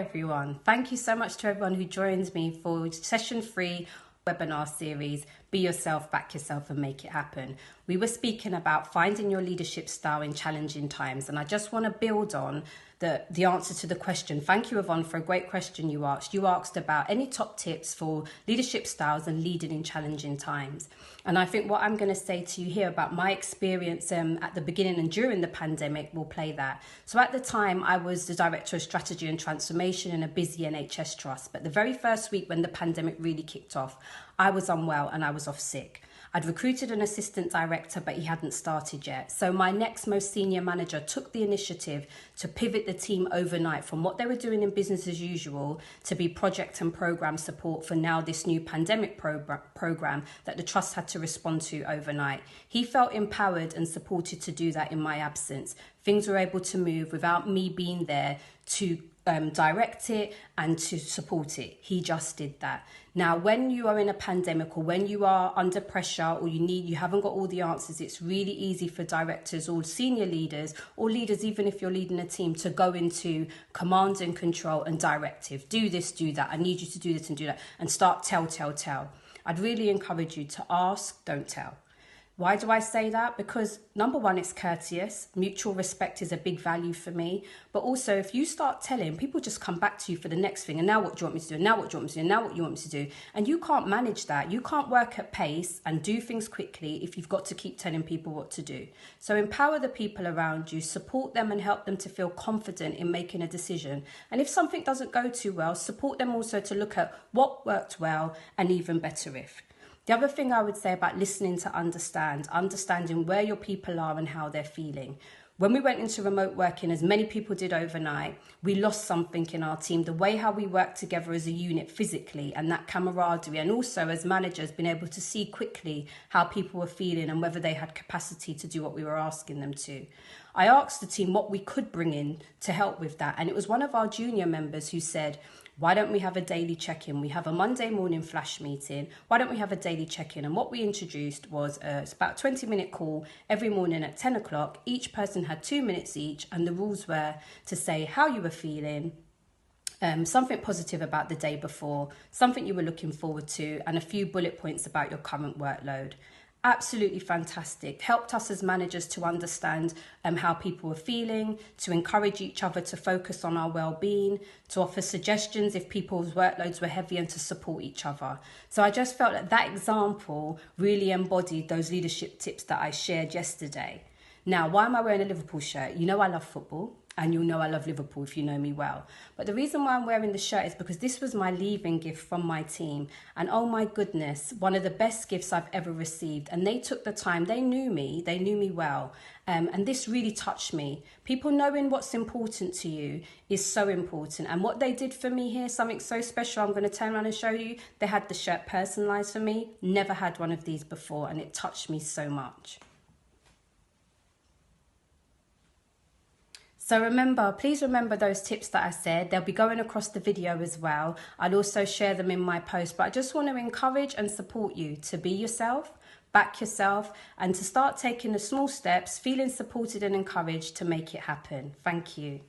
Everyone, thank you so much to everyone who joins me for session 3 webinar series, Be Yourself, Back Yourself and Make It Happen. We were speaking about finding your leadership style in challenging times, and I just want to build on the answer to the question. Thank you, Yvonne, for a great question you asked. You asked about any top tips for leadership styles and leading in challenging times. And I think what I'm going to say to you here about my experience at the beginning and during the pandemic will play that. So at the time, I was the Director of Strategy and Transformation in a busy NHS trust. But the very first week when the pandemic really kicked off, I was unwell and I was off sick. I'd recruited an assistant director, but he hadn't started yet. So my next most senior manager took the initiative to pivot the team overnight from what they were doing in business as usual to be project and program support for now this new pandemic program that the trust had to respond to overnight. He felt empowered and supported to do that in my absence. Things were able to move without me being there to direct it and to support it. He just did that. Now, when you are in a pandemic or when you are under pressure or you haven't got all the answers, it's really easy for directors or senior leaders or leaders, even if you're leading a team, to go into command and control and directive. Do this, do that. I need you to do this and do that. And start tell. I'd really encourage you to ask, don't tell. Why do I say that? Because number one, it's courteous. Mutual respect is a big value for me. But also, if you start telling, people just come back to you for the next thing. And now what do you want me to do? And now what do you want me to do? And now what you want me to do? And you can't manage that. You can't work at pace and do things quickly if you've got to keep telling people what to do. So empower the people around you, support them and help them to feel confident in making a decision. And if something doesn't go too well, support them also to look at what worked well and even better if. The other thing I would say about listening to understanding where your people are and how they're feeling. When we went into remote working, as many people did overnight, we lost something in our team, the way how we work together as a unit physically and that camaraderie, and also as managers being able to see quickly how people were feeling and whether they had capacity to do what we were asking them to. I asked the team what we could bring in to help with that, and it was one of our junior members who said, why don't we have a daily check-in? We have a Monday morning flash meeting. Why don't we have a daily check-in? And what we introduced was it's about a 20-minute call every morning at 10 o'clock. Each person had 2 minutes each, and the rules were to say how you were feeling, something positive about the day before, something you were looking forward to, and a few bullet points about your current workload. Absolutely fantastic. Helped us as managers to understand how people were feeling, to encourage each other to focus on our well-being, to offer suggestions if people's workloads were heavy, and to support each other. So I just felt that example really embodied those leadership tips that I shared yesterday. Now, why am I wearing a Liverpool shirt? You know I love football. And you'll know I love Liverpool if you know me well. But the reason why I'm wearing the shirt is because this was my leaving gift from my team. And oh my goodness, one of the best gifts I've ever received. And they took the time, they knew me well. And this really touched me. People knowing what's important to you is so important. And what they did for me here, something so special, I'm going to turn around and show you. They had the shirt personalised for me. Never had one of these before, and it touched me so much. So please remember those tips that I said. They'll be going across the video as well. I'll also share them in my post, but I just want to encourage and support you to be yourself, back yourself, and to start taking the small steps, feeling supported and encouraged to make it happen. Thank you.